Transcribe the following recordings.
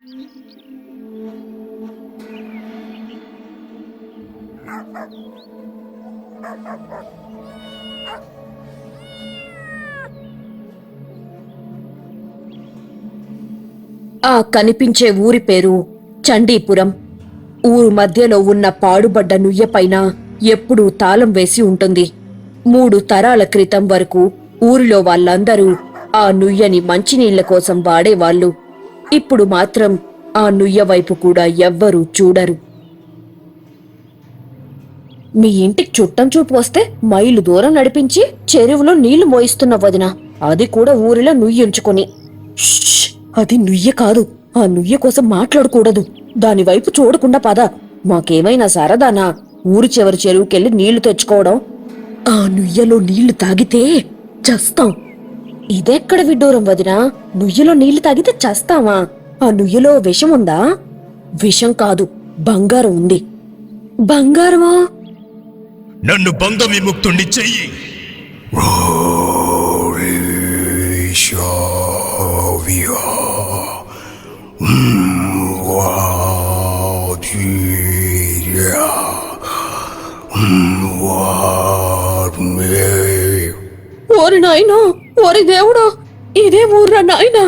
ఆ కనిపించే ఊరి పేరు చండీపురం. ఊరు మధ్యలో ఉన్న పాడుబడ్డ నుయ్యపైన ఎప్పుడూ తాళం వేసి ఉంటుంది. 3 తరాల క్రితం వరకు ఊరిలో వాళ్ళందరూ ఆ నుయ్యని మంచినీళ్ల కోసం వాడేవాళ్లు. ఇప్పుడు మాత్రం ఆ నుయ్య వైపు కూడా ఎవ్వరూ చూడరు. మీ ఇంటికి చుట్టం చూపు వస్తే మైలు దూరం నడిపించి చెరువులో నీళ్లు మోయిస్తున్న వదిన, అది కూడా ఊరిలో నుయ్యుంచుకొని. అది నుయ్య కాదు. ఆ నుయ్య కోసం మాట్లాడకూడదు. దానివైపు చూడకుండా పద. మాకేమైనా సరదానా ఊరి చివరి చెరువుకెళ్ళి నీళ్లు తెచ్చుకోవడం? ఆ నుయ్యలో నీళ్లు తాగితే చస్తాం. ఇదెక్కడ విడ్డూరం వదినా? నుయ్యలో నీళ్లు తాగితే చస్తావా? ఆ నుయ్యలో విషం ఉందా? విషం కాదు, బంగారం ఉంది. బంగారమా? నన్ను బంధ విముక్తుణ్ణి చెయ్యి. ఓరి నాయనా, ఓరి దేవుడా, ఇదే ఊర్రా నాయనా.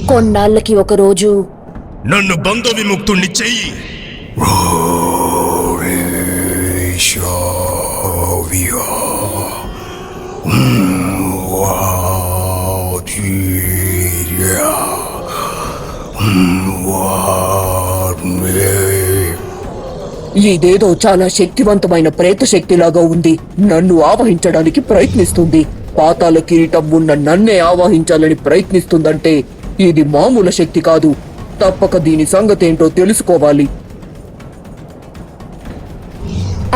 కొన్నాళ్ళకి ఒకరోజు నన్ను బంధ విముక్తుణ్ణి చెయ్యి. ఇదేదో చాలా శక్తివంతమైన ప్రేత శక్తిలాగా ఉంది. నన్ను ఆవహించడానికి ప్రయత్నిస్తుంది. పాతాళ కిరీటం ఉన్న నన్నే ఆవాహించాలని ప్రయత్నిస్తుందంటే ఇది మామూలు శక్తి కాదు. తప్పక దీని సంగతేంటో తెలుసుకోవాలి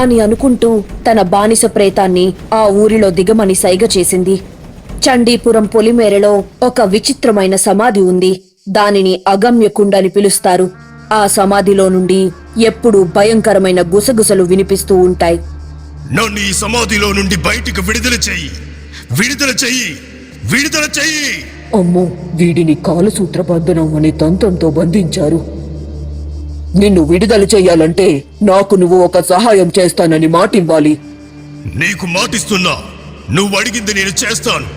అని అనుకుంటూ తన బానిస ప్రేతాన్ని ఆ ఊరిలో దిగమని సైగ చేసింది. చండీపురం పొలిమేరలో ఒక విచిత్రమైన సమాధి ఉంది. దానిని అగమ్యకుండ అని పిలుస్తారు. ఆ సమాధిలో నుండి ఎప్పుడూ భయంకరమైన గుసగుసలు వినిపిస్తూ ఉంటాయి. నన్ను ఈ సమాధిలో నుండి బయటికి విడుదల చెయ్యి, విడుదల చెయ్యి, విడుదల చెయ్యి. అమ్మో, వీడిని కాలసూత్ర బంధనం అనే తంత్రంతో బంధించారు. నిన్ను విడుదల చెయ్యాలంటే నాకు నువ్వు ఒక సహాయం చేస్తానని మాటివ్వాలి. నీకు మాటిస్తున్నా, నువ్వు అడిగింది నేను చేస్తాను.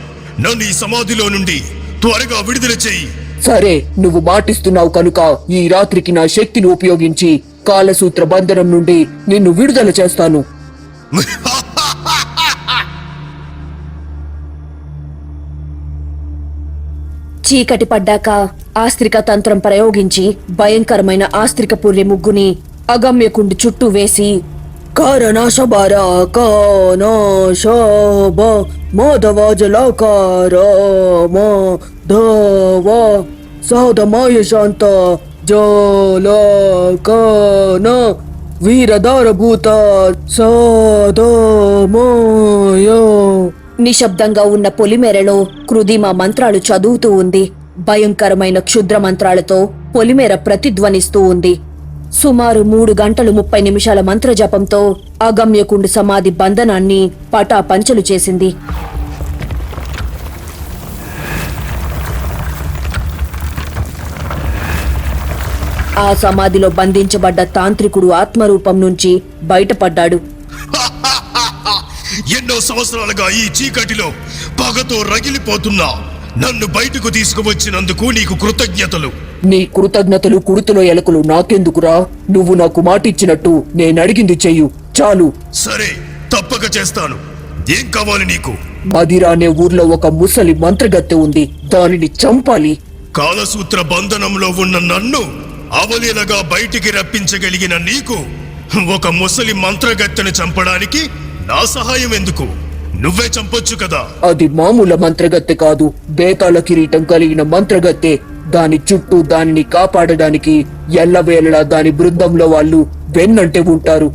నన్ను ఈ సమాధిలో నుండి త్వరగా విడుదల చెయ్యి. సరే, నువ్వు మాటిస్తున్నావు కనుక ఈ రాత్రికి నా శక్తిని ఉపయోగించి కాలసూత్ర బంధనం నుండి నిన్ను విడుదల చేస్తాను. చీకటి పడ్డాక ఆస్త్రిక తంత్రం ప్రయోగించి భయంకరమైన ఆస్త్రిక పుర్రె ముగ్గుని అగమ్యకుండి చుట్టూ వేసి కారణాశబారా కానాశబ మాధవాజలాకార మాధవ సాధమాయ శాంత జలకన వీరదారభూత సాధమాయ. నిశ్శబ్దంగా ఉన్న పొలిమేరలో కృదిమ మంత్రాలు చదువుతూ ఉంది. భయంకరమైన క్షుద్ర మంత్రాలతో పొలిమేర ప్రతిధ్వనిస్తూ ఉంది. సుమారు 3 గంటలు 30 నిమిషాల మంత్రజపంతో అగమ్యకుండు సమాధి బంధనాన్ని పటాపంచలు చేసింది. ఆ సమాధిలో బంధించబడ్డ తాంత్రికుడు ఆత్మరూపం నుంచి బయటపడ్డాడు. ఎన్నో సంవత్సరాలుగా ఈ చీకటిలో పగతో రగిలిపోతున్నా నన్ను బయటకు తీసుకువచ్చినందుకు నీకు కృతజ్ఞతలు. నీ కృతజ్ఞతలు కుడుతులో ఎలకలు నాకెందుకురా? నువ్వు నాకు మాటిచ్చినట్టు నేనడిగింది చెయ్యు చాలు. సరే, తప్పక చేస్తాను. ఏం కావాలి నీకు? మదిరా అనే ఊర్లో ఒక ముసలి మంత్రగత్తె ఉంది. దానిని చంపాలి. కాలసూత్ర బంధనంలో ఉన్న నన్ను అవలీలగా బయటికి రప్పించగలిగిన నీకు ఒక ముసలి మంత్రగత్తెను చంపడానికి నా సహాయం ఎందుకు? నువ్వే చంపొచ్చు కదా. అది మామూలు మంత్రగత్తె కాదు, బేతాళ కిరీటం కలిగిన మంత్రగత్తె. దాని చుట్టూ దానిని కాపాడడానికి ఎల్లవేళలా దాని బృందంలో వాళ్ళు వెన్నంటే ఉంటారు.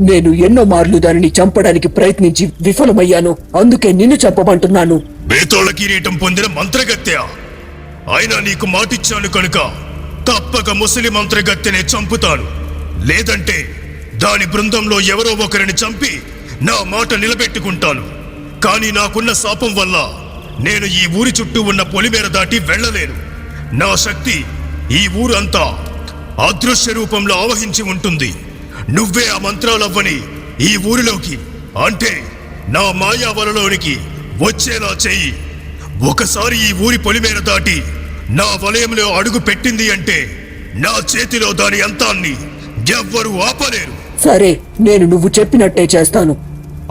నేను ఎన్నో మార్లు దానిని చంపడానికి ప్రయత్నించి విఫలమయ్యాను. అందుకే నిన్ను చంపమంటున్నాను. బేతాళ కిరీటం పొందిన మంత్రగత్తె అయినా నీకు మాటిచ్చాను కనుక తప్పక ముసలి మంత్రగత్తెనే చంపుతాను. లేదంటే దాని బృందంలో ఎవరో ఒకరిని చంపి నా మాట నిలబెట్టుకుంటాను. కానీ నాకున్న శాపం వల్ల నేను ఈ ఊరి చుట్టూ ఉన్న పొలిమేర దాటి వెళ్ళలేను. నా శక్తి ఈ ఊరంతా అదృశ్య రూపంలో ఆవహించి ఉంటుంది. నువ్వే ఆ మంత్రాలవ్వని ఈ ఊరిలోకి, అంటే నా మాయా వలలోనికి వచ్చేలా చెయ్యి. ఒకసారి ఈ ఊరి పొలిమేర దాటి నా వలయంలో అడుగు పెట్టింది అంటే నా చేతిలో దాని అంతాన్ని ఎవ్వరూ ఆపలేరు. సరే, నేను నువ్వు చెప్పినట్టే చేస్తాను.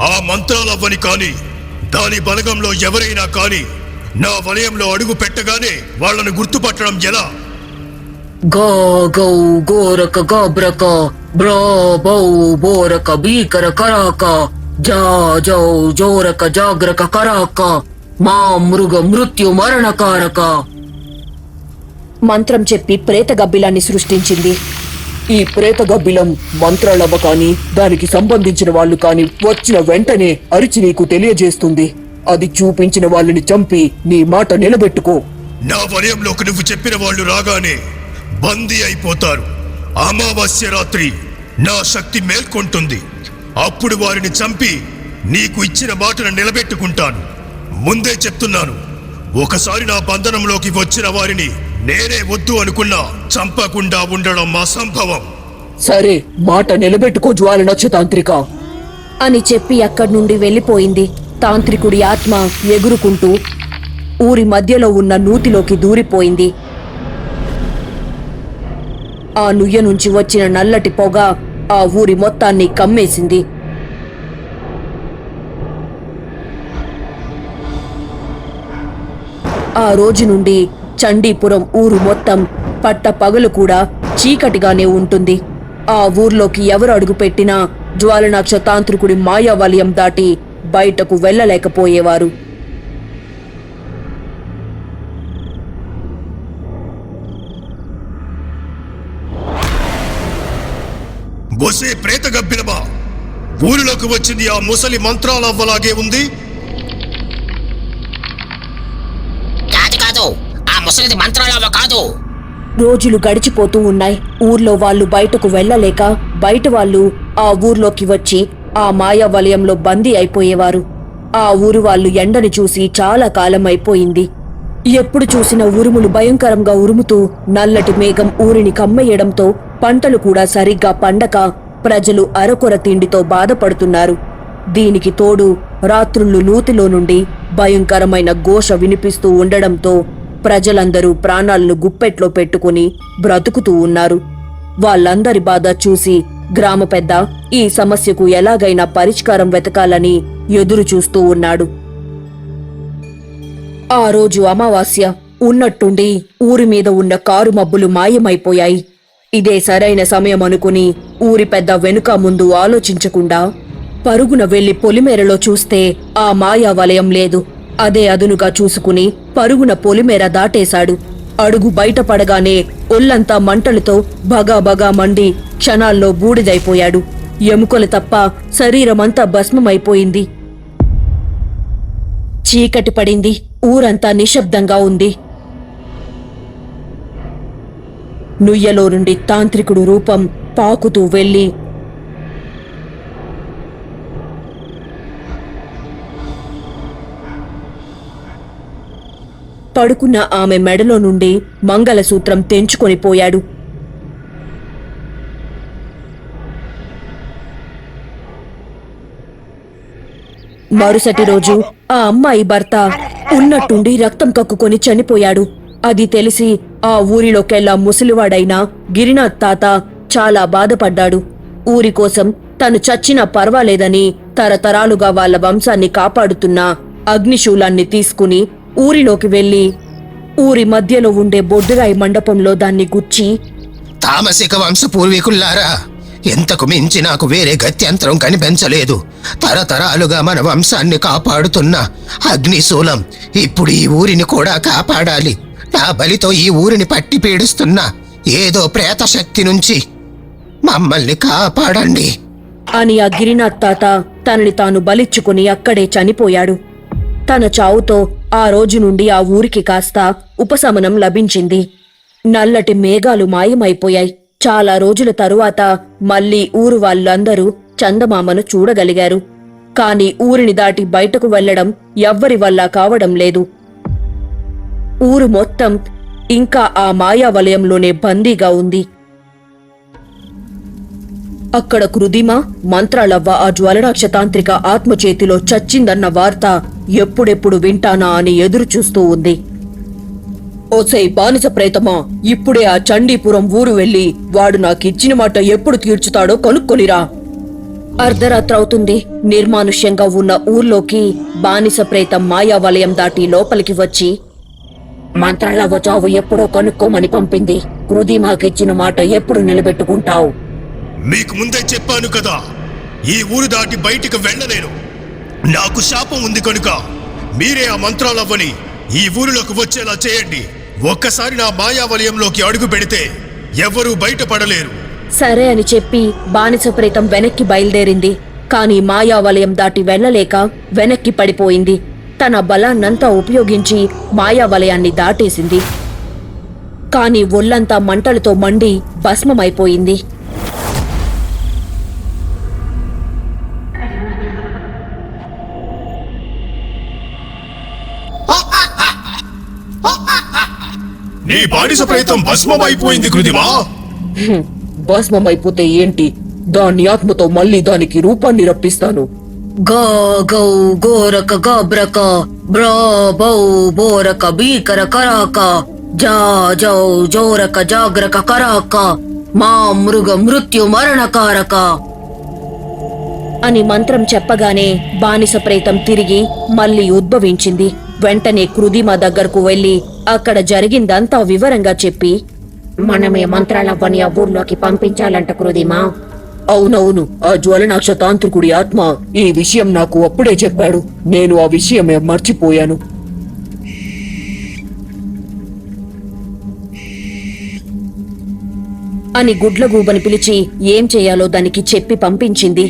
ఆ మంత్రాలవ్వని కాని దాని బలగంలో ఎవరైనా కాని నా వలయంలో అడుగు పెట్టగానే వాళ్ళను గుర్తుపట్టడం ఎలా? గా గౌ గోరక గాబ్రక బ్రా బౌ బోరక బీకర కరాక జా జౌ జోరక జాగ్రక కరాక మా మృగ మృత్యు మరణకారక. మంత్రం చెప్పి ప్రేత గబ్బిలాన్ని సృష్టించింది. ఈ ప్రేత గబ్బిలం మంత్రాలవ్వ కాని దానికి సంబంధించిన వాళ్ళు కాని వచ్చిన వెంటనే అరిచి నీకు తెలియజేస్తుంది. అది చూపించిన వాళ్ళని చంపి నీ మాట నిలబెట్టుకో. నా వలయంలోకి నువ్వు చెప్పిన వాళ్ళు రాగానే బందీ అయిపోతారు. అమావాస్య రాత్రి నా శక్తి మేల్కొంటుంది. అప్పుడు వారిని చంపి నీకు ఇచ్చిన మాటను నిలబెట్టుకుంటాను. ముందే చెప్తున్నాను, ఒకసారి నా బంధనంలోకి వచ్చిన వారిని నేనే వద్దు అనుకున్నా చంపకుండా ఉండడం అసంభవం. సరే, మాట నిలబెట్టుకో జ్వాల నక్షతాంత్రిక అని చెప్పి అక్కడి నుండి వెళ్ళిపోయింది. తాంత్రికుడి ఆత్మ ఎగురుకుంటూ ఊరి మధ్యలో ఉన్న నూతిలోకి దూరిపోయింది. ఆ నుయ్య నుంచి వచ్చిన నల్లటి పొగ ఆ ఊరి మొత్తాన్ని కమ్మేసింది. ఆ రోజు నుండి చండీపురం ఊరు మొత్తం పట్ట పగలు కూడా చీకటిగానే ఉంటుంది. ఆ ఊర్లోకి ఎవరు అడుగుపెట్టినా జ్వాలనాక్ష తాంత్రికుడి మాయావలయం దాటి బయటకు వెళ్ళలేకపోయేవారు. బొసే ప్రేత గబ్బిలమా, ఊరిలోకి వచ్చింది ఆ ముసలి మంత్రాలవ్వలాగే ఉంది. కాదు, ఆ ముసలిది మంత్రాలవ్వ కాదు. రోజులు గడిచిపోతూ ఉన్నాయి. ఊర్లో వాళ్ళు బయటకు వెళ్ళలేక బయట వాళ్ళు ఆ ఊర్లోకి వచ్చి ఆ మాయా వలయంలో బందీ అయిపోయేవారు. ఆ ఊరు వాళ్ళు ఎండని చూసి చాలా కాలం అయిపోయింది. ఎప్పుడు చూసిన ఉరుములు భయంకరంగా ఉరుముతూ నల్లటి మేఘం ఊరిని కమ్మేయడంతో పంటలు కూడా సరిగ్గా పండక ప్రజలు అరకొర తిండితో బాధపడుతున్నారు. దీనికి తోడు రాత్రుళ్ళు నూతిలో నుండి భయంకరమైన ఘోష వినిపిస్తూ ఉండడంతో ప్రజలందరూ ప్రాణాలను గుప్పెట్లో పెట్టుకుని బ్రతుకుతూ ఉన్నారు. వాళ్ళందరి బాధ చూసి గ్రామ పెద్ద ఈ సమస్యకు ఎలాగైనా పరిష్కారం వెతకాలని ఎదురు చూస్తూ ఉన్నాడు. ఆ రోజు అమావాస్య. ఉన్నట్టుండి ఊరి మీద ఉన్న కారు మబ్బులు మాయమైపోయాయి. ఇదే సరైన సమయం అనుకుని ఊరి పెద్ద వెనుక ముందు ఆలోచించకుండా పరుగున వెళ్లి పొలిమేరలో చూస్తే ఆ మాయా వలయం లేదు. అదే అదునుగా చూసుకుని పరుగున పొలిమేర దాటేశాడు. అడుగు బయటపడగానే ఒళ్లంతా మంటలతో బగాబగా మండి క్షణాల్లో బూడిదైపోయాడు. ఎముకలు తప్ప శరీరమంతా భస్మమైపోయింది. చీకటి పడింది. ఊరంతా నిశ్శబ్దంగా ఉంది. నుయ్యలో నుండి తాంత్రికుడు రూపం పాకుతూ వెళ్లి పడుకున్న ఆమె మెడలో నుండి మంగళసూత్రం తెంచుకొని పోయాడు. మరుసటి రోజు ఆ అమ్మాయి భర్త ఉన్నట్టుండి రక్తం కక్కుకొని చనిపోయాడు. అది తెలిసి ఆ ఊరిలోకెల్లా ముసలివాడైన గిరినాథ్ తాత చాలా బాధపడ్డాడు. ఊరి కోసం తను చచ్చినా పర్వాలేదని తరతరాలుగా వాళ్ల వంశాన్ని కాపాడుతున్న అగ్నిశూలాన్ని తీసుకుని ఊరిలోకి వెళ్లి ఊరి మధ్యలో ఉండే బొడ్డురాయి మండపంలో దాన్ని గుచ్చి, తామసిక వంశ పూర్వీకుల్లారా, ఎంతకు మించి నాకు వేరే గత్యంతరం కనిపించలేదు. తరతరాలుగా మన వంశాన్ని కాపాడుతున్న అగ్నిశూలం ఇప్పుడు ఈ ఊరిని కూడా కాపాడాలి. నా బలితో ఈ ఊరిని పట్టి పీడిస్తున్న ఏదో ప్రేత శక్తి నుంచి మమ్మల్ని కాపాడండి అని ఆ గిరినాథ్ తాత తనని తాను బలిచ్చుకుని అక్కడే చనిపోయాడు. తన చావుతో ఆ రోజు నుండి ఆ ఊరికి కాస్త ఉపశమనం లభించింది. నల్లటి మేఘాలు మాయమైపోయాయి. చాలా రోజుల తరువాత మళ్ళీ ఊరు వాళ్ళందరూ చందమామను చూడగలిగారు. కాని ఊరిని దాటి బయటకు వెళ్లడం ఎవ్వరి వల్ల కావడం లేదు. ఊరు మొత్తం ఇంకా ఆ మాయావలయంలోనే బందీగా ఉంది. అక్కడ కృదిమ, మంత్రాలవ్వ ఆ జ్వలనాక్ష తాంత్రిక ఆత్మ చేతిలో చచ్చిందన్న వార్త ఎప్పుడెప్పుడు వింటానా అని ఎదురు చూస్తూ ఉంది. ఓసై బానిస ప్రేతమా, ఇప్పుడే ఆ చండీపురం ఊరు వెళ్లి వాడు నాకిచ్చిన మాట ఎప్పుడు తీర్చుతాడో కనుక్కొనిరా. అర్ధరాత్రి అవుతుంది. నిర్మానుష్యంగా ఉన్న ఊర్లోకి బానిస ప్రేతం మాయావలయం దాటి లోపలికి వచ్చి, మంత్రాలవ్వ చావు ఎప్పుడో కనుక్కోమని పంపింది. కృదిమాకిచ్చిన మాట ఎప్పుడు నిలబెట్టుకుంటావు? మీకు ముందే చెప్పాను కదా, ఈ ఊరు దాటి బయటికి వెళ్ళలేను. నాకు శాపం ఉంది కనుక మీరే ఆ మంత్రాలవ్వని ఈ ఊరిలోకి వచ్చేలా చేయండి. ఒక్కసారి నా మాయావలయంలోకి అడుగు పెడితే ఎవరూ బయటపడలేరు. సరే అని చెప్పి బానిస ప్రేతం వెనక్కి బయలుదేరింది. కాని మాయావలయం దాటి వెళ్లలేక వెనక్కి పడిపోయింది. తన బలాన్నంతా ఉపయోగించి మాయావలయాన్ని దాటేసింది. కాని ఒళ్లంతా మంటలతో మండి భస్మమైపోయింది. నీ బానిస ప్రయత్నం భస్మమైపోయింది కృదిమా. భస్మమైపోతే ఏంటి? దాన్ని ఆత్మతో మళ్ళీ దానికి రూపాన్ని రప్పిస్తాను. గా గౌ గోరక గాబ్రక బ్రా బౌ బోరక బీకర కరాక జా జౌ జోరక జాగ్రక కరాక మా మృగ మృత్యు మరణకారక అని మంత్రం చెప్పగానే బానిస ప్రేతం తిరిగి మళ్ళీ ఉద్భవించింది. వెంటనే కృదిమ దగ్గరకు వెళ్లి అక్కడ జరిగిందంతా వివరంగా చెప్పి, మనమే మంత్రాలవ్వని ఆ ఊర్లోకి పంపించాలంట కృదిమా. అవునవును, ఆ జ్వలనాక్ష తాంత్రికుడి ఆత్మ ఈ విషయం నాకు అప్పుడే చెప్పాడు. నేను ఆ విషయమే మర్చిపోయాను. అని గుడ్లగూబని పిలిచి ఏం చేయాలో దానికి చెప్పి పంపించింది.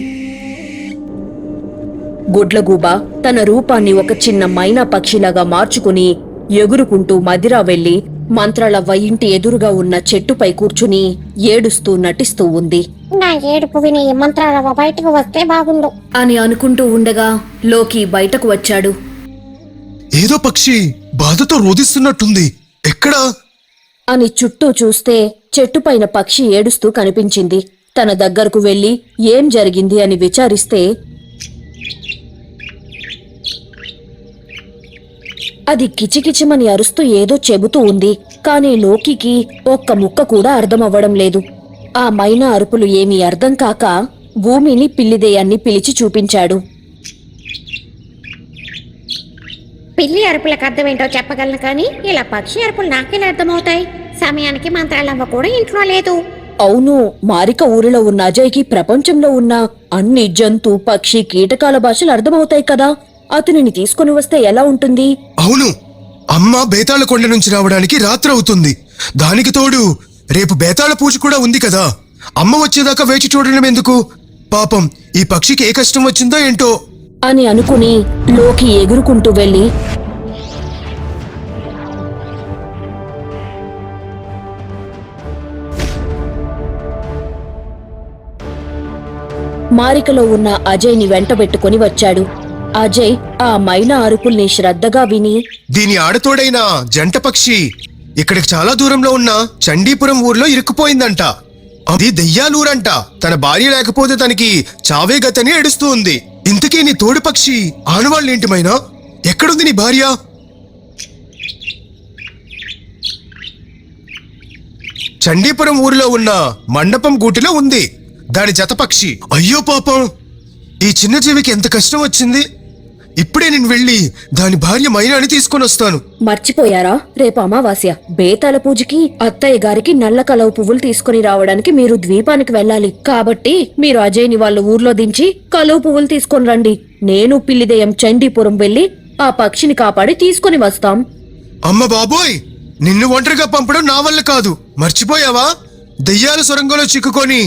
గుడ్లగూబ తన రూపాన్ని ఒక చిన్న మైనా పక్షిలాగా మార్చుకుని ఎగురుకుంటూ మదిరా వెళ్లి మంత్రాలవ్వ ఇంటి ఎదురుగా ఉన్న చెట్టుపై కూర్చుని ఏడుస్తూ నటిస్తూ ఉంది. నా ఏడుపు విని మంత్రాలవ్వ బయటకు వస్తే బాగుండు అని అనుకుంటూ ఉండగా లోకి బయటకు వచ్చాడు. ఏదో పక్షి బాధతో రోదిస్తున్నట్టుంది. ఎక్కడా అని చుట్టూ చూస్తే చెట్టుపైన పక్షి ఏడుస్తూ కనిపించింది. తన దగ్గరకు వెళ్లి ఏం జరిగింది అని విచారిస్తే అది కిచికిచిమని అరుస్తూ ఏదో చెబుతూ ఉంది. కాని లోకికి ఒక్క ముక్క కూడా అర్థమవ్వడం లేదు. ఆ మైనా అరుపులు ఏమీ అర్థం కాక భూమిని పిల్లిదేయాన్ని పిలిచి చూపించాడు. పిల్లి అరుపులకు అర్థమేంటో చెప్పగలను కానీ ఇలా పక్షి అరుపులు నాకెలా అర్థమవుతాయి? సమయానికి మంత్రాలవ్వ కూడా ఇంట్లో లేదు. అవును, మారిక ఊరిలో ఉన్న అజయ్కి ప్రపంచంలో ఉన్న అన్ని జంతు, పక్షి, కీటకాల భాషలు అర్థమవుతాయి కదా. అతనిని తీసుకుని వస్తే ఎలా ఉంటుంది? అవును, అమ్మ బేతాళ కొండ నుంచి రావడానికి రాత్రి అవుతుంది. దానికి తోడు రేపు బేతాళ పూజ కూడా ఉంది కదా. అమ్మ వచ్చేదాకా వేచి చూడడం ఎందుకు? పాపం ఈ పక్షికి ఏ కష్టం వచ్చిందో ఏంటో అని అనుకుని లోకి ఎగురుకుంటూ వెళ్లి మారికలో ఉన్న అజయ్ని వెంటబెట్టుకుని వచ్చాడు. అజయ్ ఆ మైనా అరుపుల్ని శ్రద్ధగా విని, దీని ఆడతోడైన జంట పక్షి ఇక్కడికి చాలా దూరంలో ఉన్న చండీపురం ఊర్లో ఇరుక్కుపోయిందంట. అది దెయ్యాలూరంట. తన భార్య లేకపోతే తనకి చావే గతని ఏడుస్తూ ఉంది. ఇంతకీ నీ తోడు పక్షి ఆనవాళ్ళేంటి మైనా? ఎక్కడుంది నీ భార్య? చండీపురం ఊరిలో ఉన్న మండపం గూటిలో ఉంది దాని జత పక్షి. అయ్యో పాపం, ఈ చిన్న జీవికి ఎంత కష్టం వచ్చింది. ఇప్పుడే నేను వెళ్ళి దాని భార్య మైనాని తీసుకొని వస్తాను. మర్చిపోయారా? రేపు అమావాస్య. బేతాల పూజకి అత్తయ్య గారికి నల్ల కలవ పువ్వులు తీసుకుని రావడానికి మీరు ద్వీపానికి వెళ్ళాలి. కాబట్టి మీరు అజయ్ని వాళ్ళ ఊర్లో దించి కలువ పువ్వులు తీసుకొని రండి. నేను పిల్లిదేయం చండీపురం వెళ్లి ఆ పక్షిని కాపాడి తీసుకుని వస్తాం. అమ్మ బాబోయ్, నిన్ను ఒంటరిగా పంపడం నా వల్ల కాదు. మర్చిపోయావా? దెయ్యాల సొరంగంలో చిక్కుకొని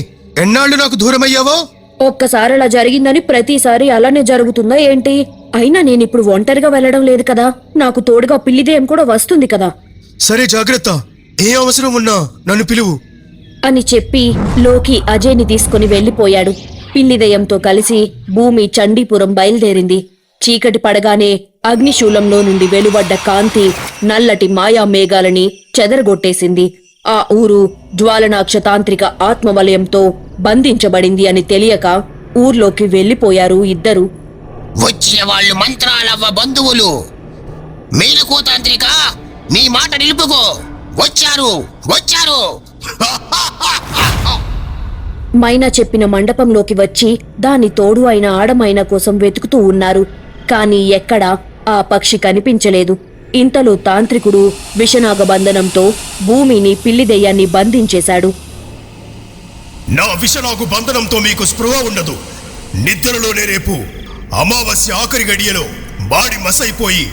ఎన్నాళ్ళు నాకు దూరమయ్యావో. ఒక్కసారి అలా జరిగిందని ప్రతిసారి అలానే జరుగుతుందా ఏంటి? అయినా నేనిప్పుడు ఒంటరిగా వెళ్లడం లేదు కదా. నాకు తోడుగా పిల్లిదేయం కూడా వస్తుంది కదా. సరే, జాగ్రత్త. ఏ అవసరం ఉన్నా నన్ను పిలువు. అని చెప్పి లోకి అజయ్ని తీసుకుని వెళ్లిపోయాడు. పిల్లిదయంతో కలిసి భూమి చండీపురం బయలుదేరింది. చీకటి పడగానే అగ్నిశూలంలో నుండి వెలువడ్డ కాంతి నల్లటి మాయా మేఘాలని చెదరగొట్టేసింది. ఆ ఊరు జ్వాలనాక్ష తాంత్రిక ఆత్మవలయంతో బంధించబడింది అని తెలియక ఊర్లోకి వెళ్లిపోయారు ఇద్దరు. వచ్చిన వాళ్ళు మంత్రాలవ్వ బంధువులు. మేలుకో తాంత్రిక, నీ మాట నిలుపుకో. వచ్చారు వచ్చారు. మైనా చెప్పిన మండపంలోకి వచ్చి దాని తోడు అయిన ఆడమైనా కోసం వెతుకుతూ ఉన్నారు. కాని ఎక్కడా ఆ పక్షి కనిపించలేదు. ఇంతలో తాంత్రికుడు విషనాగబంధనంతో భూమిని పిల్లిదెయ్యాన్ని బంధించేశాడు. నా విషనాగు బంధనంతో మీకు స్పృహ ఉండదు. నిద్రలోనే రేపు అమావాస్య ఆఖరి గడియలో బాడి మసైపోయి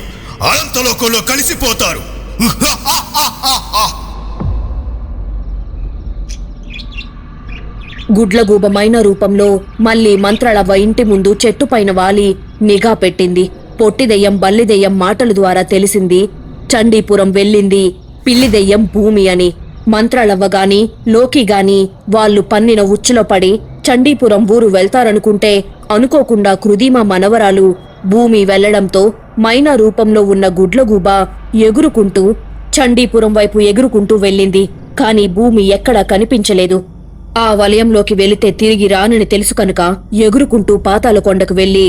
అనంతలోకంలో కలిసిపోతారు. గుడ్లగూబమైన రూపంలో మళ్లీ మంత్రాలవ్వ ఇంటి ముందు చెట్టుపైన వాలి నిఘా పెట్టింది. పొట్టిదెయ్యం బల్లిదెయ్యం మాటల ద్వారా తెలిసింది చండీపురం వెళ్ళింది పిల్లిదెయ్యం భూమి అని. మంత్రాలవ్వ గాని లోకి గాని వాళ్ళు పన్నిన ఉచ్చులో పడి చండీపురం ఊరు వెళ్తారనుకుంటే అనుకోకుండా కృదిమ మనవరాలు భూమి వెళ్లడంతో మైనా రూపంలో ఉన్న గుడ్లగూబ ఎగురుకుంటూ చండీపురం వైపు ఎగురుకుంటూ వెళ్ళింది. కాని భూమి ఎక్కడా కనిపించలేదు. ఆ వలయంలోకి వెళితే తిరిగి రానని తెలుసు కనుక ఎగురుకుంటూ పాతాల కొండకు వెళ్లి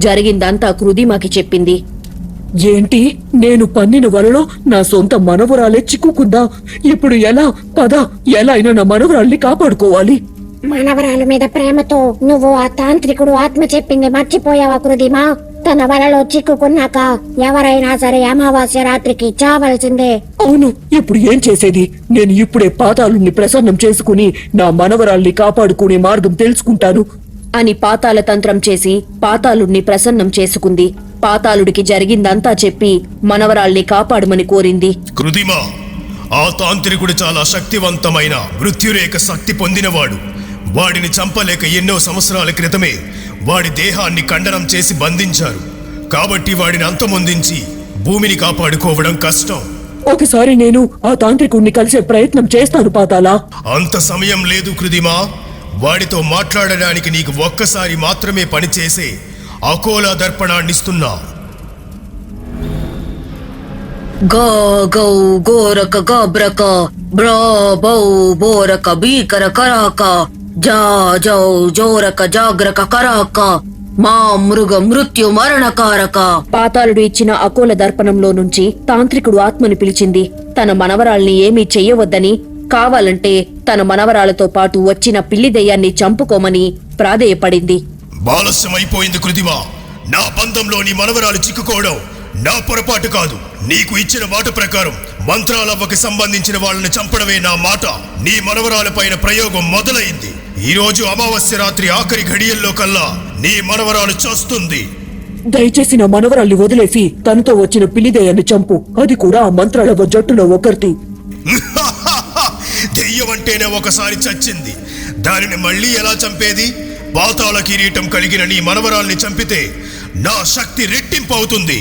జరిగిందంతా కృదిమాకి చెప్పింది. ఏంటి, నేను పన్నిన వలలో నా సొంత మనవరాలే చిక్కుకుందా? ఇప్పుడు ఎలా? పద, ఎలా అయినా నా మనవరాల్ని కాపాడుకోవాలి. మనవరాల మీద ప్రేమతో నువ్వు ఆ తాంత్రికుడు ఆత్మ చెప్పింది మర్చిపోయావా కృదిమా? తన వలలో చిక్కుకున్నాక ఎవరైనా సరే అమావాస్య రాత్రికి చావలసిందే. అవును, ఇప్పుడు ఏం చేసేది? నేను ఇప్పుడే పాతాళుణ్ణి ప్రసన్నం చేసుకుని నా మనవరాల్ని కాపాడుకునే మార్గం తెలుసుకుంటాను అని పాతాళ తంత్రం చేసి పాతాళుణ్ణి ప్రసన్నం చేసుకుంది. పాతాళుడికి జరిగిందంతా చెప్పి మనవరాల్ని కాపాడమని కోరింది. కృదిమా, ఆ తాంత్రికుడు చాలా శక్తివంతమైన మృత్యురేఖ శక్తి పొందినవాడు. వాడిని చంపలేక ఎన్నో సంవత్సరాల క్రితమే వాడి దేహాన్ని ఖండనం చేసి బంధించారు. కాబట్టి వాడిని అంతమొందించి భూమిని కాపాడుకోవడం కష్టం. ఒకసారి నేను ఆ తాంత్రికుణ్ణి కలిసే ప్రయత్నం చేస్తాను పాతాళ. అంత సమయం లేదు కృదిమా. వాడితో మాట్లాడడానికి నీకు ఒక్కసారి మాత్రమే పనిచేసే అకోలా దర్పణాన్నిస్తున్నా. గా గౌ గోరక గాబ్రక బ్రా బౌ బోరక భీకర కరాక జా జౌ జోరక జాగ్రక కరాక మా మృగ మృత్యు మరణకారక. పాతాళుడు ఇచ్చిన అకోల దర్పణంలో నుంచి తాంత్రికుడు ఆత్మని పిలిచింది. తన మనవరాల్ని ఏమీ చెయ్యవద్దని, కావాలంటే తన మనవరాలతో పాటు వచ్చిన పిల్లి దెయ్యాన్ని చంపుకోమని ప్రాధేయపడింది. బాలస్యమైపోయింది కృదిమా. నా బంధంలో నీ మనవరాలు చిక్కుకోవడం నా పొరపాటు కాదు. నీకు ఇచ్చిన మాట ప్రకారం మంత్రాలవ్వకి సంబంధించిన వాళ్ళని చంపడమే నా మాట. నీ మనవరాల పైన ప్రయోగం మొదలైంది. ఈ రోజు అమావాస్య రాత్రి ఆఖరి ఘడియల్లో కల్లా నీ మనవరాలు చస్తుంది. దయచేసి నా మనవరాల్ని వదిలేసి తనతో వచ్చిన పిల్లిదయ్యాన్ని చంపు. అది కూడా ఆ మంత్రాలవ్వ జట్టులో ఒకరిది. దెయ్యం అంటేనే ఒకసారి చచ్చింది, దానిని మళ్ళీ ఎలా చంపేది? పాతాళ కిరీటం కలిగిన నీ మనవరాల్ని చంపితే నా శక్తి రెట్టింపు అవుతుంది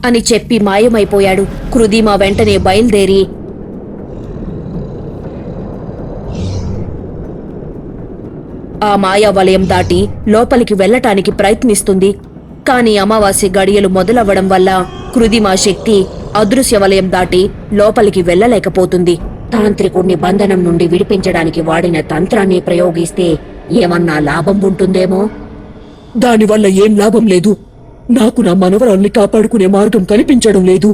అని చెప్పి మాయమైపోయాడు. కృదిమా వెంటనే బయలుదేరి ఆ మాయా వలయం దాటి లోపలికి వెళ్లటానికి ప్రయత్నిస్తుంది. కాని అమావాస్య గడియలు మొదలవ్వడం వల్ల కృదిమా శక్తి అదృశ్య వలయం దాటి లోపలికి వెళ్లలేకపోతుంది. తాంత్రికుణ్ణి బంధనం నుండి విడిపించడానికి వాడిన తంత్రాన్ని ప్రయోగిస్తే ఏమన్నా లాభం ఉంటుందేమో. దానివల్ల ఏం లాభం లేదు. నాకు నా మనవరాల్ని కాపాడుకునే మార్గం కనిపించడం లేదు.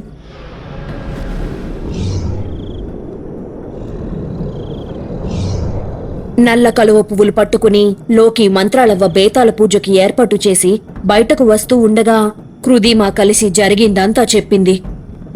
నల్ల కలువ పువ్వులు పట్టుకుని లోకి మంత్రాలవ్వ బేతాల పూజకి ఏర్పాటు చేసి బయటకు వస్తూ ఉండగా కృదిమా కలిసి జరిగిందంతా చెప్పింది.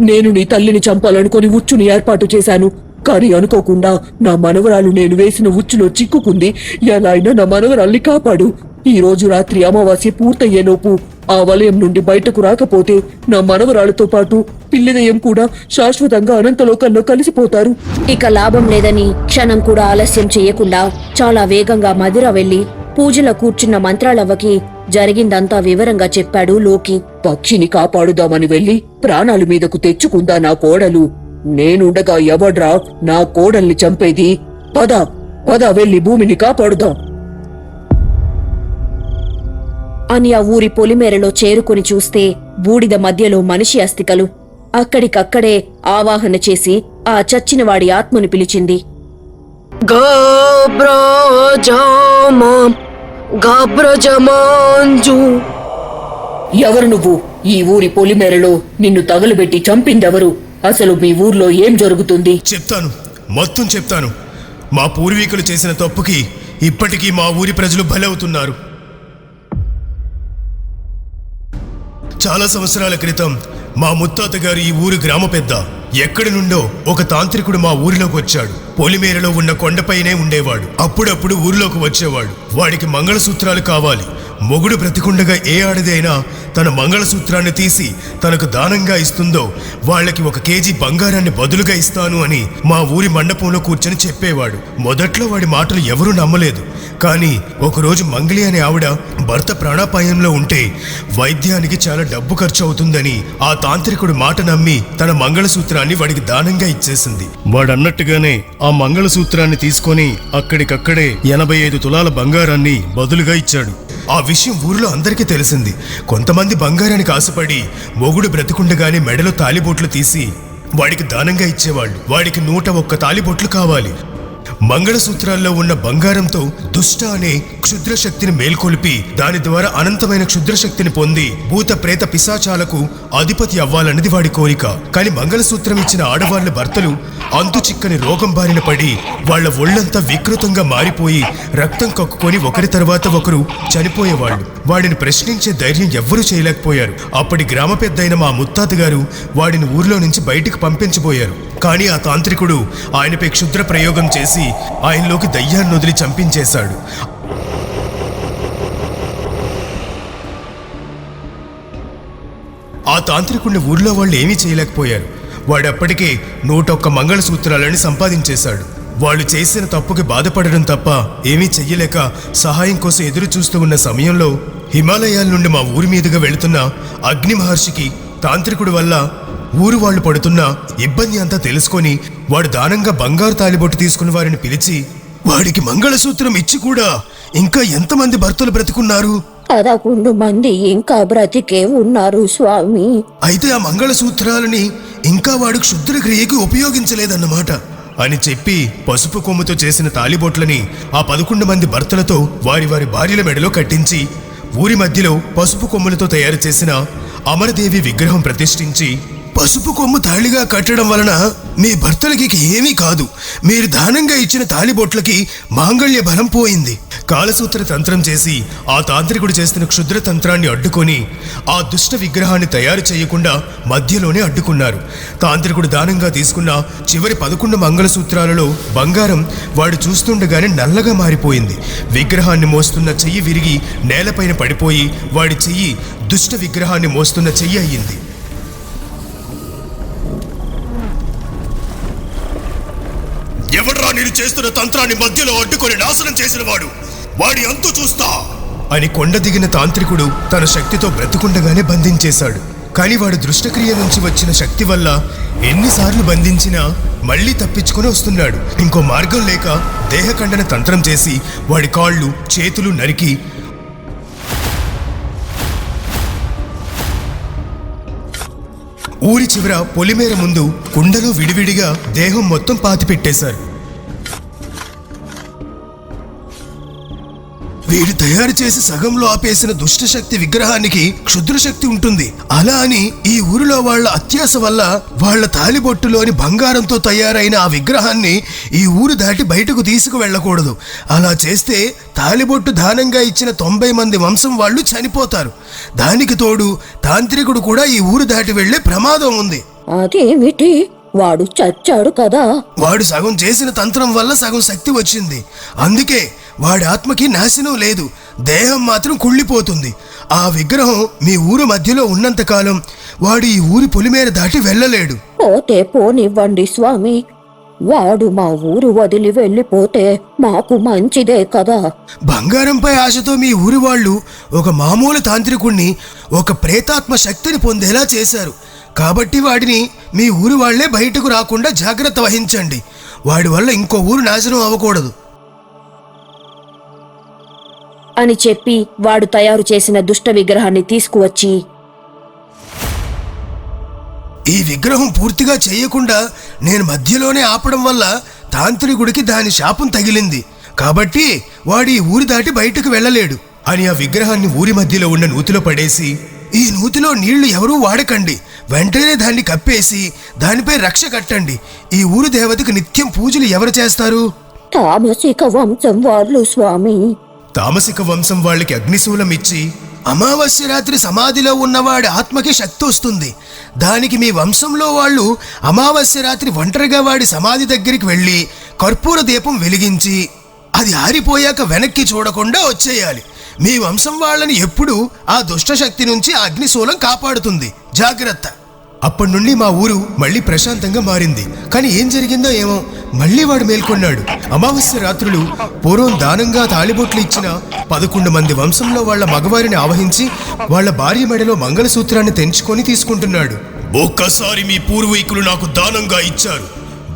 నేను నీ తల్లిని చంపాలనుకుని ఉచ్చుని ఏర్పాటు చేశాను. కానీ అనుకోకుండా నా మనవరాలు నేను వేసిన ఉచ్చులో చిక్కుకుంది. ఎలా అయినా నా మనవరాల్ని కాపాడు. ఈ రోజు రాత్రి అమావాస్య పూర్తయ్యేలోపు ఆ వలయం నుండి బయటకు రాకపోతే నా మనవరాలతో పాటు పిల్లిదయ్యం కూడా శాశ్వతంగా అనంతలోకంలో కలిసిపోతారు. ఇక లాభం లేదని క్షణం కూడా ఆలస్యం చెయ్యకుండా చాలా వేగంగా మదిర వెళ్లి పూజలో కూర్చున్న మంత్రాలవ్వకి జరిగిందంతా వివరంగా చెప్పాడు లోకి. పక్షిని కాపాడుదామని వెళ్లి ప్రాణాలు మీదకు తెచ్చుకుందా నా కోడలు. నేనుండగా ఎవడ్రా నా కోడల్ని చంపేది? పద పద వెళ్ళి భూమిని కాపాడుదాం అని ఆ ఊరి పొలిమేరలో చేరుకుని చూస్తే బూడిద మధ్యలో మనిషి అస్థికలు. అక్కడికక్కడే ఆవాహన చేసి ఆ చచ్చినవాడి ఆత్మను పిలిచింది. ఎవరు నువ్వు? ఈ ఊరి పొలిమేరలో నిన్ను తగలబెట్టి చంపిందెవరు? అసలు మీ ఊర్లో ఏం జరుగుతుంది? చెప్తాను, మొత్తం చెప్తాను. మా పూర్వీకులు చేసిన తప్పుకి ఇప్పటికీ మా ఊరి ప్రజలు బలవుతున్నారు. చాలా సంవత్సరాల క్రితం మా ముత్తాత గారు ఈ ఊరి గ్రామ పెద్ద. ఎక్కడి నుండో ఒక తాంత్రికుడు మా ఊరిలోకి వచ్చాడు. పొలిమేరలో ఉన్న కొండపైనే ఉండేవాడు. అప్పుడప్పుడు ఊరిలోకి వచ్చేవాడు. వాడికి మంగళసూత్రాలు కావాలి. మొగుడు బ్రతికుండగా ఏ ఆడదైనా తన మంగళసూత్రాన్ని తీసి తనకు దానంగా ఇస్తుందో వాళ్ళకి 1 కేజీ బంగారాన్ని బదులుగా ఇస్తాను అని మా ఊరి మండపంలో కూర్చొని చెప్పేవాడు. మొదట్లో వాడి మాటలు ఎవరూ నమ్మలేదు. కానీ ఒకరోజు మంగళి అనే ఆవిడ భర్త ప్రాణాపాయంలో ఉంటే వైద్యానికి చాలా డబ్బు ఖర్చు అవుతుందని ఆ తాంత్రికుడు మాట నమ్మి తన మంగళసూత్రాన్ని వాడికి దానంగా ఇచ్చేసింది. వాడన్నట్టుగానే ఆ మంగళసూత్రాన్ని తీసుకొని అక్కడికక్కడే 85 తులాల బంగారాన్ని బదులుగా ఇచ్చాడు. ఆ విషయం ఊరిలో అందరికీ తెలిసింది. కొంతమంది బంగారానికి ఆశపడి మొగుడు బ్రతికుండగానే మెడలో తాలిబొట్లు తీసి వాడికి దానంగా ఇచ్చేవాళ్ళు. వాడికి 101 తాలిబొట్లు కావాలి. మంగళసూత్రాల్లో ఉన్న బంగారంతో దుష్ట అనే క్షుద్ర శక్తిని మేల్కొల్పి దాని ద్వారా అనంతమైన క్షుద్ర శక్తిని పొంది భూత ప్రేత పిశాచాలకు అధిపతి అవ్వాలన్నది వాడి కోరిక. కానీ మంగళసూత్రం ఇచ్చిన ఆడవాళ్ల భర్తలు అంతు చిక్కని రోగం బారిన పడి వాళ్ల ఒళ్లంతా వికృతంగా మారిపోయి రక్తం కక్కుకొని ఒకరి తర్వాత ఒకరు చనిపోయేవాళ్లు. వాడిని ప్రశ్నించే ధైర్యం ఎవ్వరూ చేయలేకపోయారు. అప్పటి గ్రామ పెద్దయిన మా ముత్తాత గారు వాడిని ఊర్లో నుంచి బయటికి పంపించబోయారు. కానీ ఆ తాంత్రికుడు ఆయనపై క్షుద్ర ప్రయోగం చేసి ఆయనలోకి దయ్యాన్ని వదిలి చంపించేశాడు. ఆ తాంత్రికుడిని ఊర్లో వాళ్ళు ఏమీ చేయలేకపోయారు. వాడప్పటికే 101 మంగళసూత్రాలని సంపాదించేశాడు. వాళ్ళు చేసిన తప్పుకి బాధపడడం తప్ప ఏమీ చెయ్యలేక సహాయం కోసం ఎదురు చూస్తూ ఉన్న సమయంలో హిమాలయాల నుండి మా ఊరి మీదుగా వెళుతున్న అగ్ని మహర్షికి తాంత్రికుడి వల్ల ఊరు వాళ్ళు పడుతున్న ఇబ్బంది అంతా తెలుసుకొని వాడు దానంగా బంగారు తాలిబొట్టు తీసుకుని వారిని పిలిచి వాడికి మంగళసూత్రం ఇచ్చి కూడా ఇంకా ఎంతమంది భర్తలు బ్రతికున్నారు? 11 మంది ఇంకా బ్రతికే ఉన్నారు స్వామి. అయితే ఆ మంగళసూత్రాలని ఇంకా వాడు క్షుద్ర క్రియకి ఉపయోగించలేదన్నమాట అని చెప్పి పసుపు కొమ్ముతో చేసిన తాలిబొట్లని ఆ 11 మంది భర్తలతో వారి వారి భార్యల మెడలో కట్టించి ఊరి మధ్యలో పసుపు కొమ్ములతో తయారు చేసిన అమరదేవి విగ్రహం ప్రతిష్ఠించి పసుపు కొమ్ము తాళిగా కట్టడం వలన మీ భర్తలకి ఏమీ కాదు, మీరు దానంగా ఇచ్చిన తాలిబొట్లకి మాంగళ్య బలం పోయింది. కాలసూత్ర తంత్రం చేసి ఆ తాంత్రికుడు చేస్తున్న క్షుద్ర తంత్రాన్ని అడ్డుకొని ఆ దుష్ట విగ్రహాన్ని తయారు చేయకుండా మధ్యలోనే అడ్డుకున్నారు. తాంత్రికుడు దానంగా తీసుకున్న చివరి 11 మంగళసూత్రాలలో బంగారం వాడు చూస్తుండగానే నల్లగా మారిపోయింది. విగ్రహాన్ని మోస్తున్న చెయ్యి విరిగి నేలపైన పడిపోయి వాడి చెయ్యి దుష్ట విగ్రహాన్ని మోస్తున్న చెయ్యి అయ్యింది. ఎవడ్రా నేను చేస్తున్న తంత్రాన్ని మధ్యలో అడ్డుకొని నాశనం చేసిన వాడు? వాడి అంతు చూస్తా అని కొండ దిగిన తాంత్రికుడు తన శక్తితో బ్రతుకుండగానే బంధించేశాడు. కానీ వాడు దృష్టక్రియ నుంచి వచ్చిన శక్తి వల్ల ఎన్నిసార్లు బంధించినా మళ్లీ తప్పించుకొని వస్తున్నాడు. ఇంకో మార్గం లేక దేహఖండన తంత్రం చేసి వాడి కాళ్ళు చేతులు నరికి ఊరి చివర పొలిమేర ముందు కుండలో విడివిడిగా దేహం మొత్తం పాతిపెట్టేశారు. వీడు తయారు చేసి సగంలో ఆపేసిన దుష్టశక్తి విగ్రహానికి క్షుద్రశక్తి ఉంటుంది. అలా అని ఈ ఊరిలో వాళ్ల అత్యాస వల్ల వాళ్ల తాలిబొట్టులోని బంగారంతో తయారైన ఆ విగ్రహాన్ని ఈ ఊరు దాటి బయటకు తీసుకువెళ్ళకూడదు. అలా చేస్తే తాలిబొట్టు దానంగా ఇచ్చిన 90 మంది వంశం వాళ్ళు చనిపోతారు. దానికి తోడు తాంత్రికుడు కూడా ఈ ఊరు దాటి వెళ్లే ప్రమాదం ఉంది. అదేమిటి? వాడు చచ్చాడు కదా? వాడు సగం చేసిన తంత్రం వల్ల సగం శక్తి వచ్చింది. అందుకే వాడి ఆత్మకి నాశనం లేదు, దేహం మాత్రం కుళ్ళిపోతుంది. ఆ విగ్రహం మీ ఊరు మధ్యలో ఉన్నంతకాలం వాడు ఈ ఊరి పొలిమేర దాటి వెళ్ళలేడు. పోతే పోనివ్వండి స్వామి. వాడు మా ఊరు వదిలి వెళ్ళిపోతే మాకు మంచిదే కదా. బంగారంపై ఆశతో మీ ఊరి వాళ్ళు ఒక మామూలు తాంత్రికుణ్ణి ఒక ప్రేతాత్మ శక్తిని పొందేలా చేశారు. కాబట్టి వాడిని మీ ఊరి వాళ్లే బయటకు రాకుండా జాగ్రత్త వహించండి. వాడి వల్ల ఇంకో ఊరు నాశనం అవ్వకూడదు అని చెప్పి వాడు తయారు చేసిన దుష్ట విగ్రహాన్ని తీసుకువచ్చి, ఈ విగ్రహం పూర్తిగా చేయకుండా నేను మధ్యలోనే ఆపడం వల్ల తాంత్రికుడికి దాని శాపం తగిలింది. కాబట్టి వాడు ఈ ఊరి దాటి బయటకు వెళ్ళలేడు అని ఆ విగ్రహాన్ని ఊరి మధ్యలో ఉన్న నూతిలో పడేసి, ఈ నూతిలో నీళ్లు ఎవరూ వాడకండి, వెంటనే దాన్ని కప్పేసి దానిపై రక్ష కట్టండి. ఈ ఊరు దేవతకు నిత్యం పూజలు ఎవరు చేస్తారు? తామసిక వంశం వాళ్ళు స్వామి. తామసిక వంశం వాళ్ళకి అగ్నిశూలం ఇచ్చి, అమావాస్య రాత్రి సమాధిలో ఉన్నవాడి ఆత్మకి శక్తి వస్తుంది. దానికి మీ వంశంలో వాళ్ళు అమావాస్య రాత్రి ఒంటరిగా వాడి సమాధి దగ్గరికి వెళ్ళి కర్పూర దీపం వెలిగించి అది ఆరిపోయాక వెనక్కి చూడకుండా వచ్చేయాలి. మీ వంశం వాళ్ళని ఎప్పుడూ ఆ దుష్ట శక్తి నుంచి ఆ అగ్నిశూలం కాపాడుతుంది. జాగ్రత్త. అప్పటి నుండి మా ఊరు మళ్ళీ ప్రశాంతంగా మారింది. కానీ ఏం జరిగిందో ఏమో, మళ్ళీ వాడు మేల్కొన్నాడు. అమావాస్య రాత్రులు పూర్వం దానంగా తాళిబొట్లు ఇచ్చిన 11 మంది వంశంలో వాళ్ళ మగవారిని ఆవహించి వాళ్ళ భార్య మెడలో మంగళసూత్రాన్ని తెంచుకొని తీసుకుంటున్నాడు. ఒక్కసారి మీ పూర్వీకులు నాకు దానంగా ఇచ్చారు,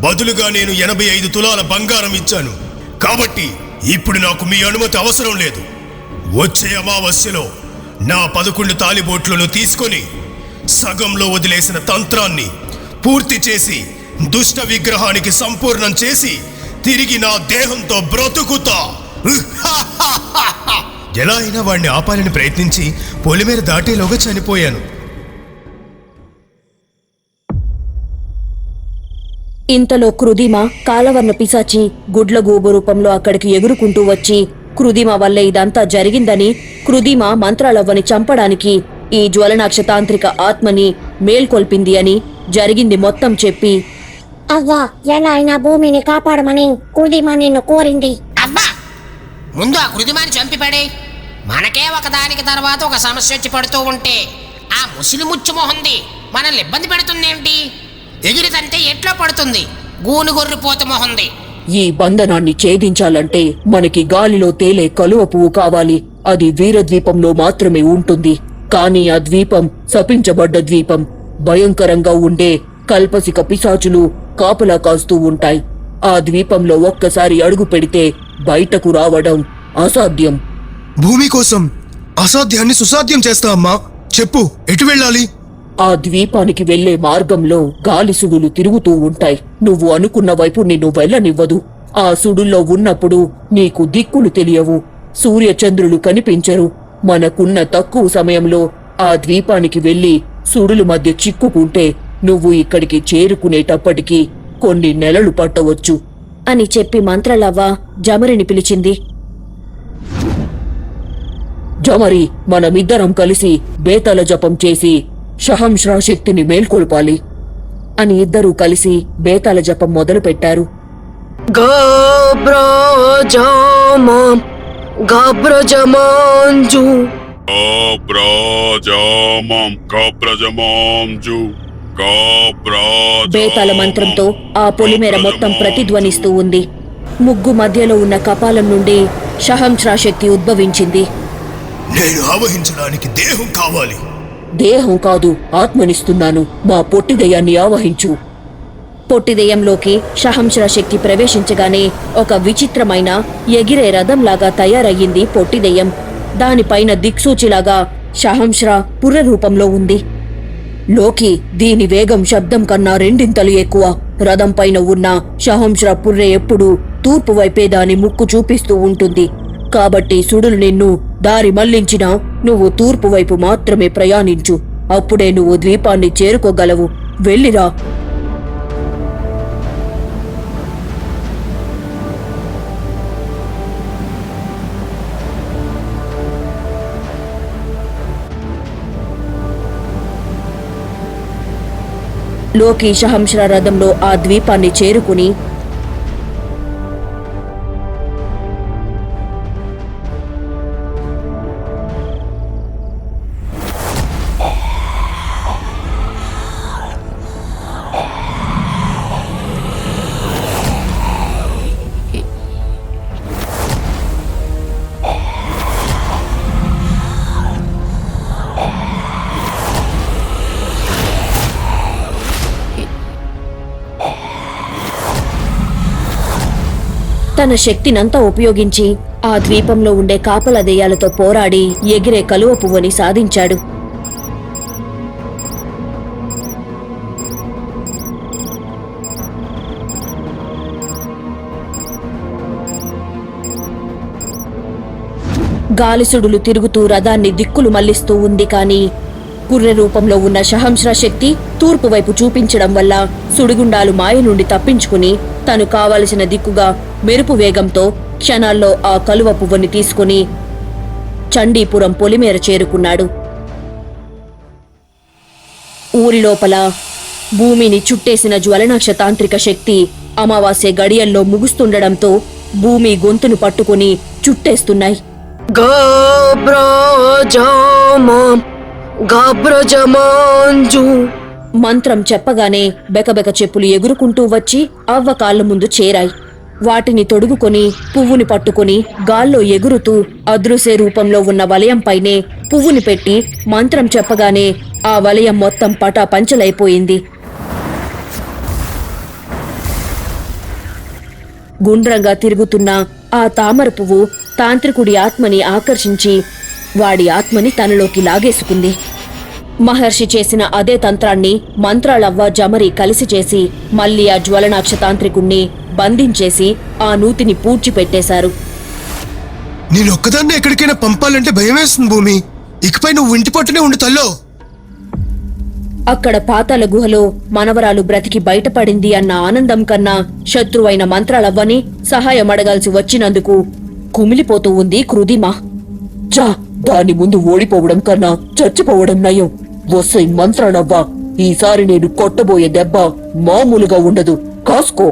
బదులుగా నేను 85 తులాల బంగారం ఇచ్చాను. కాబట్టి ఇప్పుడు నాకు మీ అనుమతి అవసరం లేదు. వచ్చే అమావాస్యలో నా 11 తాళిబొట్లను తీసుకొని సగంలో వదిలేసిన తంత్రాన్ని పూర్తి చేసి దుష్ట విగ్రహానికి సంపూర్ణం చేసి తిరిగి నా దేహంతో బ్రతుకుతా. ఎలా అయినా వాడిని ఆపాలని ప్రయత్నించి పొలిమేర దాటేలోగా చనిపోయాను. ఇంతలో కృదిమ కాలవర్ణ పిశాచి గుడ్లగూబు రూపంలో అక్కడికి ఎగురుకుంటూ వచ్చి కృదిమ వల్లే ఇదంతా జరిగిందని, కృదిమ మంత్రాలవ్వని చంపడానికి ఈ జ్వలనాక్ష తాంత్రిక ఆత్మని మేల్కొల్పింది అని జరిగింది మొత్తం చెప్పి, అవ్వా, ఎలా అయినా భూమిని కాపాడమని కుదిమ నిన్ను కోరింది. అబ్బా, ముందు ఆ కృతిమాని చంపిపడే. మనకే ఒకదానికి తర్వాత ఒక సమస్య వచ్చి పడుతూ ఉంటే ఆ ముసిలి ముచ్చు మొహంది మనల్ని ఇబ్బంది పెడుతుందేంటి? ఎగిరితంటే ఎట్లా పడుతుంది? గూనుగొర్రిపోత మొహంది. ఈ బంధనాన్ని ఛేదించాలంటే మనకి గాలిలో తేలే కలువ పువ్వు కావాలి. అది వీరద్వీపంలో మాత్రమే ఉంటుంది. కానీ ఆ ద్వీపం శపించబడ్డ ద్వీపం. భయంకరంగా ఉండే కల్పసిక పిశాచులు కాపలా కాస్తూ ఉంటాయి. ఆ ద్వీపంలో ఒక్కసారి అడుగు పెడితే బయటకు రావడం అసాధ్యం. భూమి కోసం అసాధ్యాన్ని సుసాధ్యం చేస్తా అమ్మా. చెప్పు, ఎటు వెళ్ళాలి? ఆ ద్వీపానికి వెళ్లే మార్గంలో గాలి సుడులు తిరుగుతూ ఉంటాయి. నువ్వు అనుకున్న వైపు నిన్ను వెళ్ళనివ్వదు. ఆ సుడుల్లో ఉన్నప్పుడు నీకు దిక్కులు తెలియవు, సూర్యచంద్రులు కనిపించరు. మనకున్న తక్కువ సమయంలో ఆ ద్వీపానికి వెళ్లి సుడుల మధ్య చిక్కుకుంటే నువ్వు ఇక్కడికి చేరుకునేటప్పటికి కొన్ని నెలలు పట్టవచ్చు అని చెప్పి మంత్రలవ్వ జమరిని పిలిచింది. జమరి, మనమిద్దరం కలిసి బేతాళ జపం చేసి షహంశ్రా శక్తిని మేల్కొల్పాలి అని ఇద్దరూ కలిసి బేతాళ జపం మొదలుపెట్టారు. బేతాళ మంత్రంతో ఆ పొలిమేర మొత్తం ప్రతిధ్వనిస్తూ ఉంది. ముగ్గు మధ్యలో ఉన్న కపాలం నుండి షహంశ్రా శక్తి ఉద్భవించింది. నేను ఆవహించడానికి దేహం కావాలి. దేహం కాదు, ఆత్మనిస్తున్నాను. మా పొట్టి దయ్యాన్ని ఆవహించు. పొట్టి దెయ్యంలోకి షహంశ్రా శక్తి ప్రవేశించగానే ఒక విచిత్రమైన ఎగిరే రథంలాగా తయారయ్యింది పొట్టి దెయ్యం. దానిపైన దిక్సూచిలాగా షహంశ్రా పుర్రె రూపంలో ఉంది. లోకి దీని వేగం శబ్దం కన్నా 2 ఎక్కువ. రథం పైన ఉన్న షహంశ్రా పుర్రె ఎప్పుడూ తూర్పు వైపే దాని ముక్కు చూపిస్తూ ఉంటుంది. కాబట్టి సుడులు నిన్ను దారి మళ్లించినా నువ్వు తూర్పు వైపు మాత్రమే ప్రయాణించు. అప్పుడే నువ్వు ద్వీపాన్ని చేరుకోగలవు. వెళ్ళిరా. లోకి షహంశ్రా రథంలో ఆ ద్వీపాన్ని చేరుకుని తన శక్తినంతా ఉపయోగించి ఆ ద్వీపంలో ఉండే కాపలా దెయ్యాలతో పోరాడి ఎగిరే కలువ పువ్వుని సాధించాడు. గాలిసుడులు తిరుగుతూ రథాన్ని దిక్కులు మళ్లిస్తూ ఉంది కాని కుర్రె రూపంలో ఉన్న షహంశ్రా శక్తి తూర్పు వైపు చూపించడం వల్ల సుడిగుండాలు మాయ నుండి తప్పించుకుని తను కావలసిన దిక్కుగా మెరుపు వేగంతో క్షణాల్లో ఆ కలువ పువ్వుని తీసుకుని చండీపురం పొలిమేర చేరుకున్నాడు. ఊరి లోపల భూమిని చుట్టేసిన జ్వలనాక్ష తాంత్రిక శక్తి అమావాస్య గడియల్లో ముగుస్తుండడంతో భూమి గొంతును పట్టుకుని చుట్టేస్తున్నాయి. మంత్రం చెప్పగానే బెకబెక చెప్పులు ఎగురుకుంటూ వచ్చి అవ్వ కాళ్ళ ముందు చేరాయి. వాటిని తొడుగుకొని పువ్వుని పట్టుకుని గాల్లో ఎగురుతూ అదృశ్య రూపంలో ఉన్న వలయంపైనే పువ్వుని పెట్టి మంత్రం చెప్పగానే ఆ వలయం మొత్తం పటాపంచలైపోయింది. గుండ్రంగా తిరుగుతున్న ఆ తామర పువ్వు తాంత్రికుడి ఆత్మని ఆకర్షించి వాడి ఆత్మని తనలోకి లాగేసుకుంది. మహర్షి చేసిన అదే తంత్రాన్ని మంత్రాలవ్వ జమరి కలిసి చేసి మళ్లీ ఆ జ్వలనాక్ష తాంత్రికుణ్ణి బంధించేసి ఆ నూతిని పూడ్చిపెట్టేశారు. నేనొక్కదాన్ని ఎక్కడికైనా పంపాలంటే భయమేస్తుంది భూమి. ఇకపై నువ్వు ఇంటి పట్టునే ఉండు తల్లో. అక్కడ పాతాల గుహలో మనవరాలు బ్రతికి బయటపడింది అన్న ఆనందం కన్నా శత్రువైన మంత్రాలవ్వని సహాయం అడగాల్సి వచ్చినందుకు కుమిలిపోతూ ఉంది కృదిమ. చా, దాని ముందు ఓడిపోవడం కన్నా చచ్చిపోవడం నయం. వసై మంత్రాలవ్వ, ఈసారి నేను కొట్టబోయే దెబ్బ మామూలుగా ఉండదు, కాసుకో.